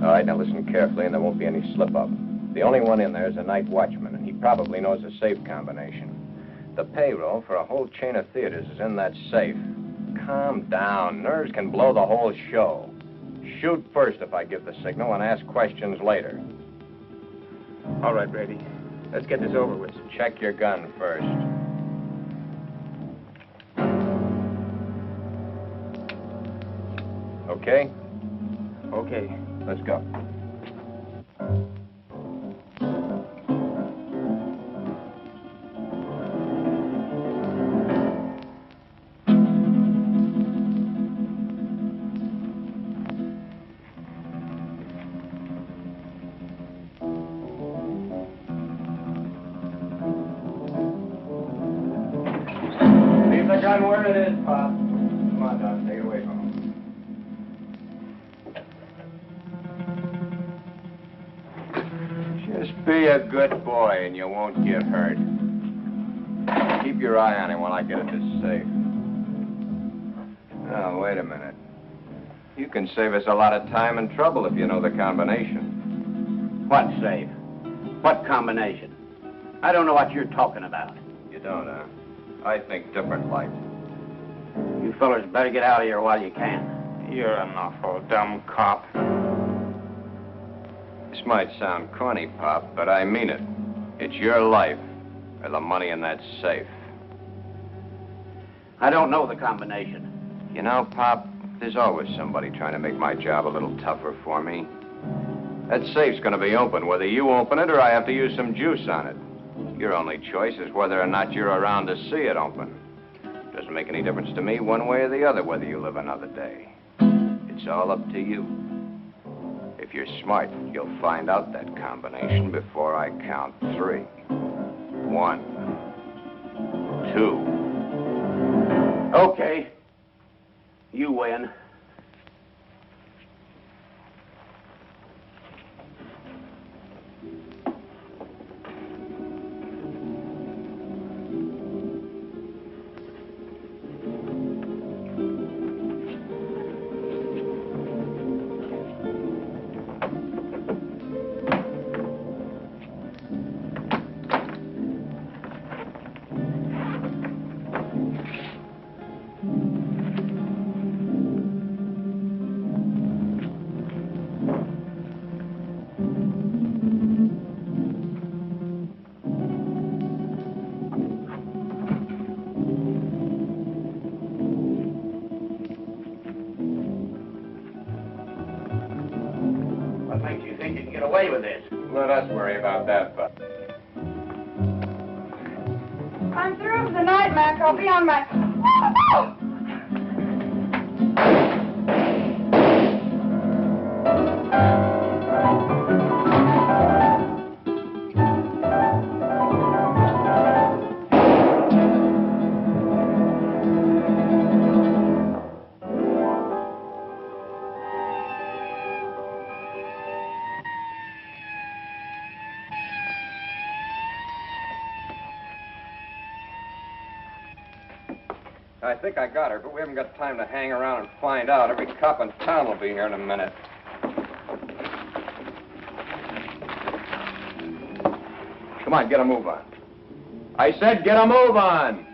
All right, now listen carefully and there won't be any slip-up. The only one in there is a night watchman, and he probably knows the safe combination. The payroll for a whole chain of theaters is in that safe. Calm down. Nerves can blow the whole show. Shoot first if I give the signal and ask questions later. All right, Brady. Let's get this over with. Check your gun first. Okay? Okay. Let's go. Leave the gun where it is, Pop. Come on, Doc. Take it away from him. Just be a good boy and you won't get hurt. Keep your eye on him while I get at this safe. Now, wait a minute. You can save us a lot of time and trouble if you know the combination. What safe? What combination? I don't know what you're talking about. You don't, huh? I think different like. You fellers better get out of here while you can. You're an awful dumb cop. This might sound corny, Pop, but I mean it. It's your life or the money in that safe. I don't know the combination. You know, Pop, there's always somebody trying to make my job a little tougher for me. That safe's going to be open, whether you open it or I have to use some juice on it. Your only choice is whether or not you're around to see it open. Doesn't make any difference to me one way or the other whether you live another day. It's all up to you. If you're smart, you'll find out that combination before I count 3. 1, 2. Okay. You win. What makes you think you can get away with this? Let us worry about that, Buck. I'm through for the night, Mac. I'll be on my... I think I got her, but we haven't got time to hang around and find out. Every cop in town will be here in a minute. Come on, get a move on. I said get a move on!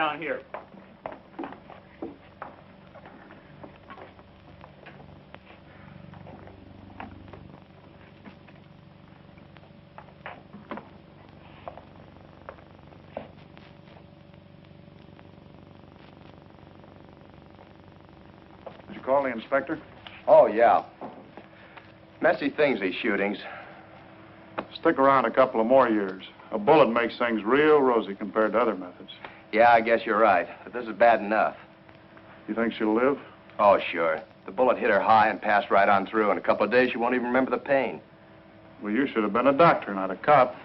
down here. Did you call the inspector? Oh, yeah. Messy things, these shootings. Stick around a couple of more years. A bullet makes things real rosy compared to other methods. Yeah, I guess you're right. But this is bad enough. You think she'll live? Oh, sure. The bullet hit her high and passed right on through. In a couple of days, she won't even remember the pain. Well, you should have been a doctor, not a cop.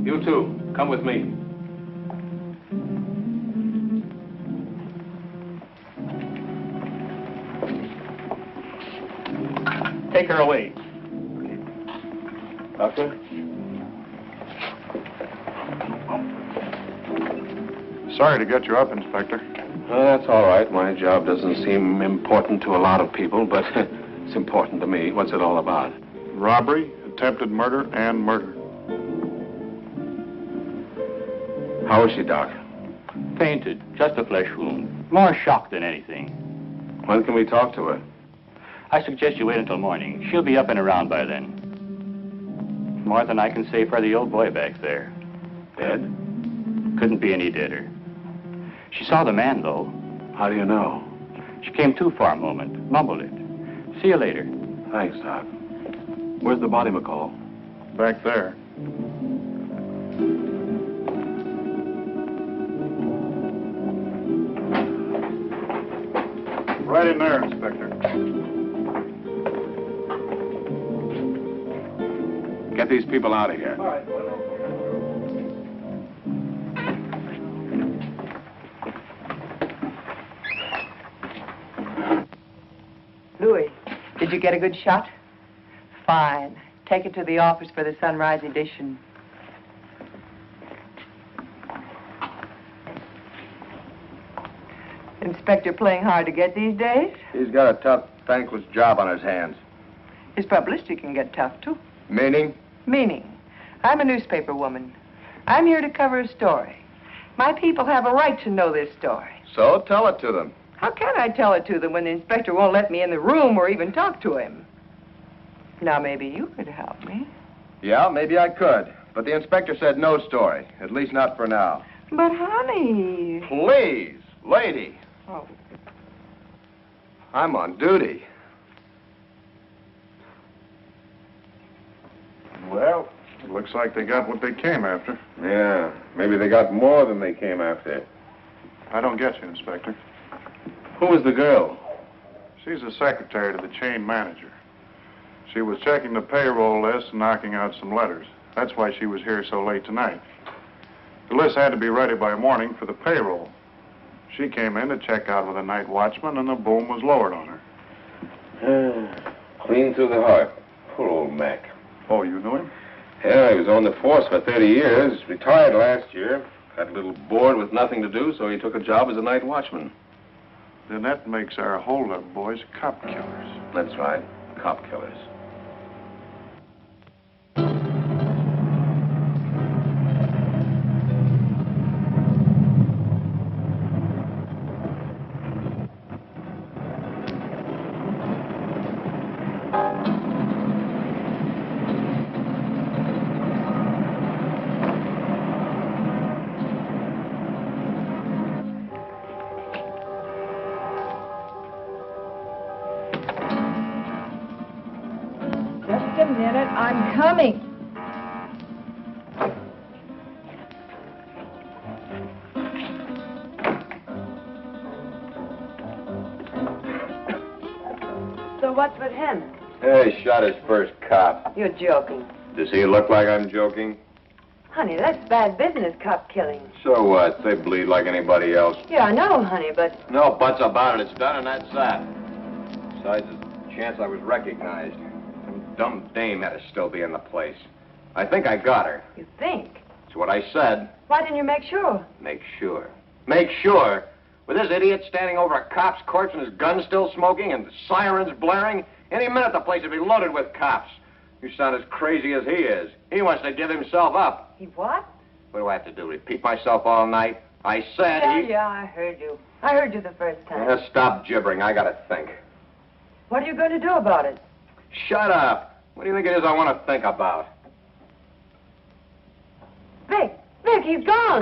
You too. Come with me. Take her away. Doctor? Sorry to get you up, Inspector. That's all right. My job doesn't seem important to a lot of people, but it's important to me. What's it all about? Robbery, attempted murder, and murder. How is she, Doc? Fainted. Just a flesh wound. More shock than anything. When can we talk to her? I suggest you wait until morning. She'll be up and around by then. More than I can say for the old boy back there. Dead? Couldn't be any deader. She saw the man, though. How do you know? She came to for a moment, mumbled it. See you later. Thanks, Doc. Where's the body, McCall? Back there. Right in there, Inspector. Get these people out of here. All right. Louis, did you get a good shot? Fine. Take it to the office for the sunrise edition. Inspector playing hard to get these days? He's got a tough, thankless job on his hands. His publicity can get tough, too. Meaning? Meaning, I'm a newspaper woman. I'm here to cover a story. My people have a right to know this story. So tell it to them. How can I tell it to them when the inspector won't let me in the room or even talk to him? Now, maybe you could help me. Yeah, maybe I could. But the inspector said no story. At least not for now. But, honey... Please, lady. Oh. I'm on duty. Well, it looks like they got what they came after. Yeah, maybe they got more than they came after. I don't get you, Inspector. Who was the girl? She's the secretary to the chain manager. She was checking the payroll list and knocking out some letters. That's why she was here so late tonight. The list had to be ready by morning for the payroll. She came in to check out with a night watchman, and the boom was lowered on her. Clean through the heart. Poor old Mac. Oh, you knew him? Yeah, he was on the force for 30 years. Retired last year. Got a little bored with nothing to do, so he took a job as a night watchman. Then that makes our hold-up boys cop killers. That's right. Cop killers. Just a minute, I'm coming. So what's with him? Hey, he shot his first cop. You're joking. Does he look like I'm joking? Honey, that's bad business, cop killing. So what? They bleed like anybody else. Yeah, I know, honey, but... No buts about it. It's done and that's that. Besides, there's a chance I was recognized. Some dumb dame had to still be in the place. I think I got her. You think? That's what I said. Why didn't you make sure? Make sure. Make sure? With this idiot standing over a cop's corpse and his gun still smoking and the sirens blaring, any minute the place would be loaded with cops. You sound as crazy as he is. He wants to give himself up. He what? What do I have to do, repeat myself all night? I said Yeah, I heard you. I heard you the first time. Yeah, stop gibbering. I gotta think. What are you going to do about it? Shut up. What do you think it is I want to think about? Vic, he's gone.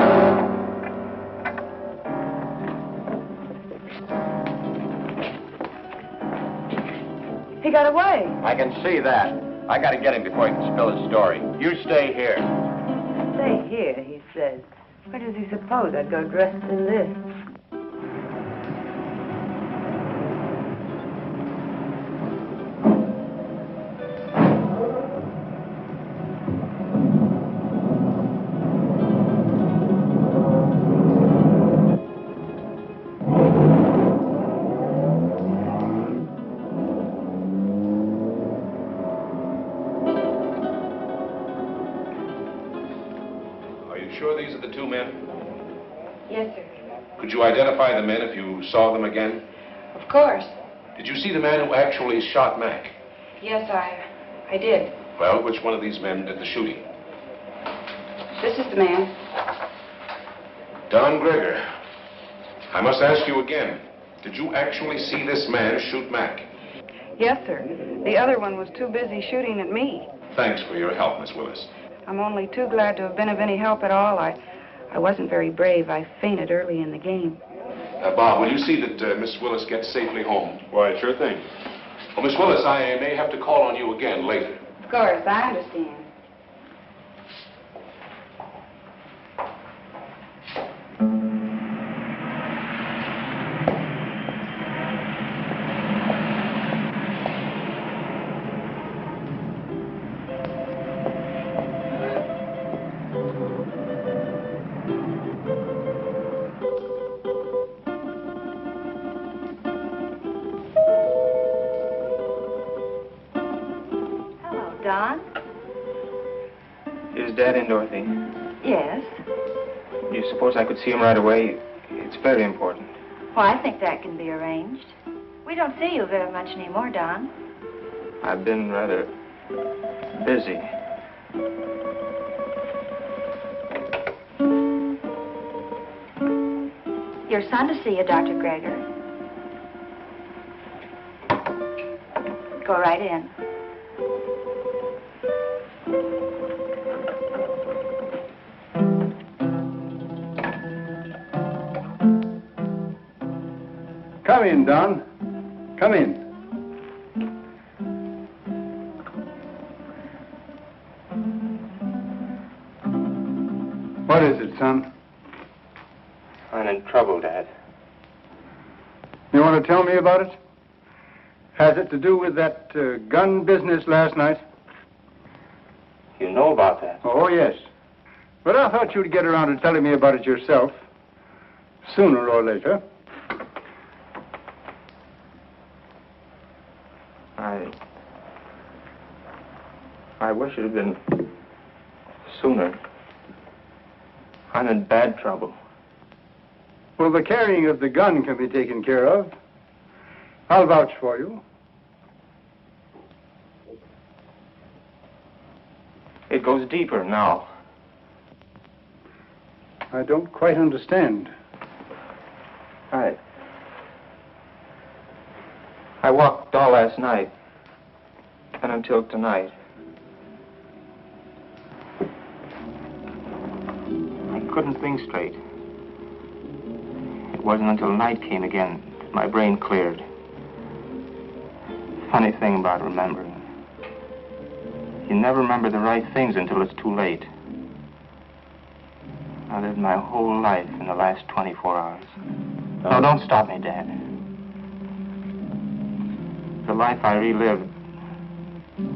He got away. I can see that. I gotta get him before he can spill his story. You stay here. Stay here, he says. Where does he suppose I'd go dressed in this? These are the two men? Yes, sir. Could you identify the men if you saw them again? Of course. Did you see the man who actually shot Mac? Yes, I did. Well, which one of these men did the shooting? This is the man. Don Greger. I must ask you again. Did you actually see this man shoot Mac? Yes, sir. The other one was too busy shooting at me. Thanks for your help, Miss Willis. I'm only too glad to have been of any help at all. I wasn't very brave. I fainted early in the game. Bob, will you see that Miss Willis gets safely home? Why, sure thing. Well, Miss Willis, I may have to call on you again later. Of course, I understand. Don? Is Dad in, Dorothy? Yes. Do you suppose I could see him right away? It's very important. Well, I think that can be arranged. We don't see you very much anymore, Don. I've been rather busy. Your son to see you, Dr. Greger. Go right in. Come in, Don. Come in. What is it, son? I'm in trouble, Dad. You want to tell me about it? Has it to do with that gun business last night? You know about that? Oh, yes. But I thought you'd get around to telling me about it yourself. Sooner or later. I wish it had been sooner. I'm in bad trouble. Well, the carrying of the gun can be taken care of. I'll vouch for you. It goes deeper now. I don't quite understand. I walked all last night and until tonight. I couldn't think straight. It wasn't until night came again that my brain cleared. Funny thing about remembering. You never remember the right things until it's too late. I lived my whole life in the last 24 hours. No, don't stop me, Dad. The life I relived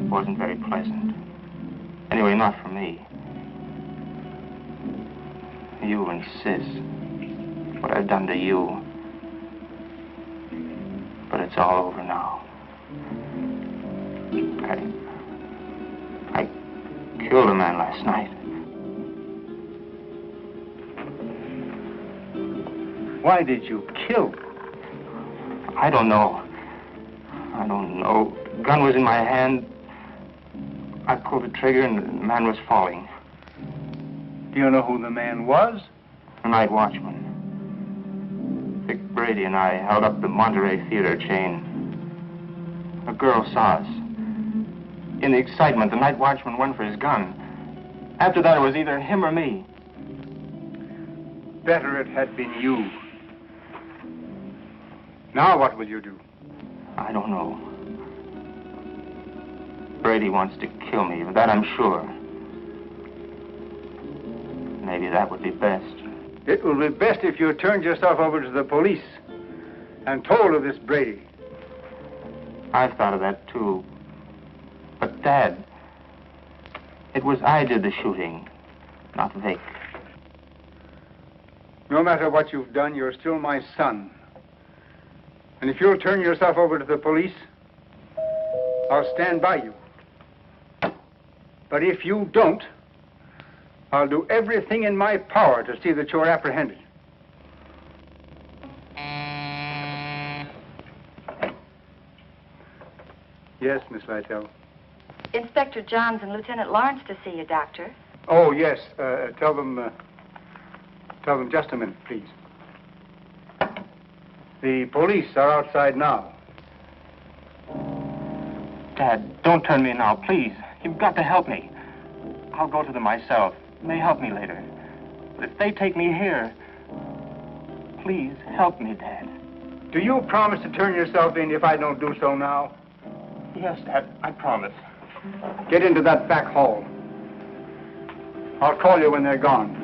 wasn't very pleasant. Anyway, not for me. You and Sis. What I've done to you. But it's all over now. I killed a man last night. Why did you kill? I don't know. I don't know. The gun was in my hand. I pulled the trigger and the man was falling. Do you know who the man was? The night watchman. Vic Brady and I held up the Monterey Theater chain. A girl saw us. In the excitement, the night watchman went for his gun. After that, it was either him or me. Better it had been you. Now what will you do? I don't know. Brady wants to kill me, of that I'm sure. Maybe that would be best. It will be best if you turned yourself over to the police and told of this Brady. I've thought of that, too. But, Dad, it was I did the shooting, not Vic. No matter what you've done, you're still my son. And if you'll turn yourself over to the police, I'll stand by you. But if you don't, I'll do everything in my power to see that you're apprehended. Yes, Miss Lytell. Inspector Johns and Lieutenant Lawrence to see you, Doctor. Oh, yes. Tell them just a minute, please. The police are outside now. Dad, don't turn me now, please. You've got to help me. I'll go to them myself. They may help me later. But if they take me here, please help me, Dad. Do you promise to turn yourself in if I don't do so now? Yes, Dad, I promise. Get into that back hall. I'll call you when they're gone.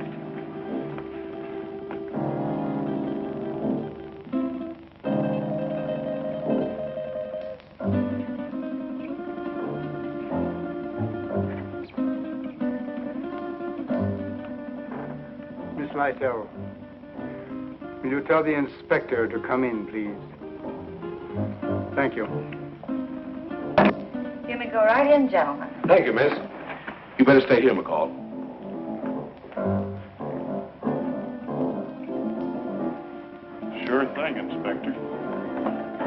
Miss Lytell, will you tell the inspector to come in, please? Thank you. You may go right in, gentlemen. Thank you, miss. You better stay here, McCall. Sure thing, Inspector.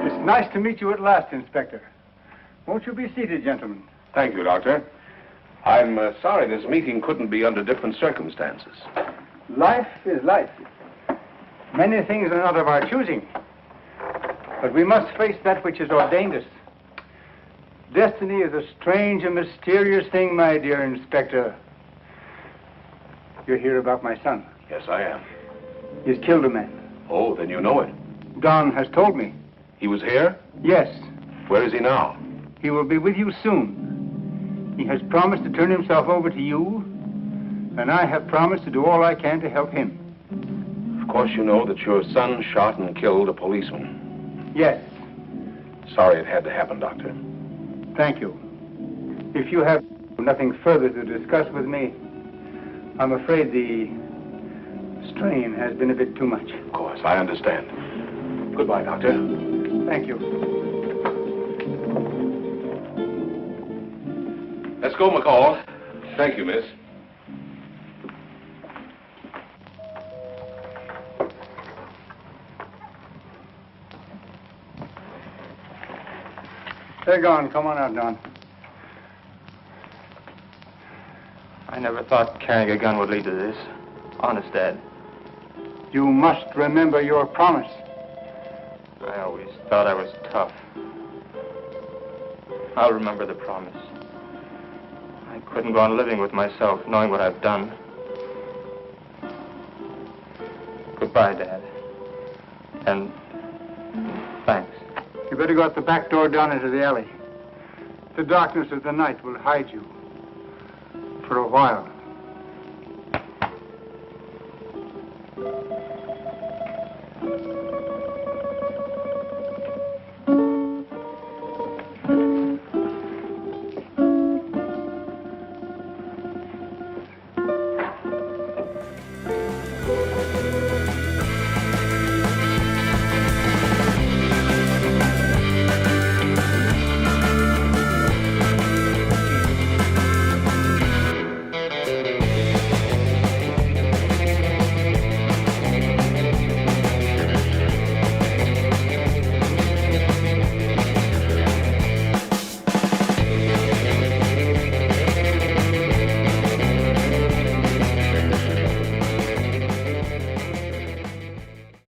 It's nice to meet you at last, Inspector. Won't you be seated, gentlemen? Thank you, Doctor. I'm sorry this meeting couldn't be under different circumstances. Life is life. Many things are not of our choosing. But we must face that which is ordained us. Destiny is a strange and mysterious thing, my dear Inspector. You're here about my son. Yes, I am. He's killed a man. Oh, then you know it. Don has told me. He was here? Yes. Where is he now? He will be with you soon. He has promised to turn himself over to you, and I have promised to do all I can to help him. Of course you know that your son shot and killed a policeman. Yes. Sorry it had to happen, Doctor. Thank you. If you have nothing further to discuss with me, I'm afraid the strain has been a bit too much. Of course, I understand. Goodbye, Doctor. Thank you. Let's go, McCall. Thank you, miss. They're gone. Come on out, Don. I never thought carrying a gun would lead to this. Honest, Dad. You must remember your promise. I always thought I was tough. I'll remember the promise. I couldn't go on living with myself, knowing what I've done. Goodbye, Dad. And thanks. You better go out the back door down into the alley. The darkness of the night will hide you. For a while.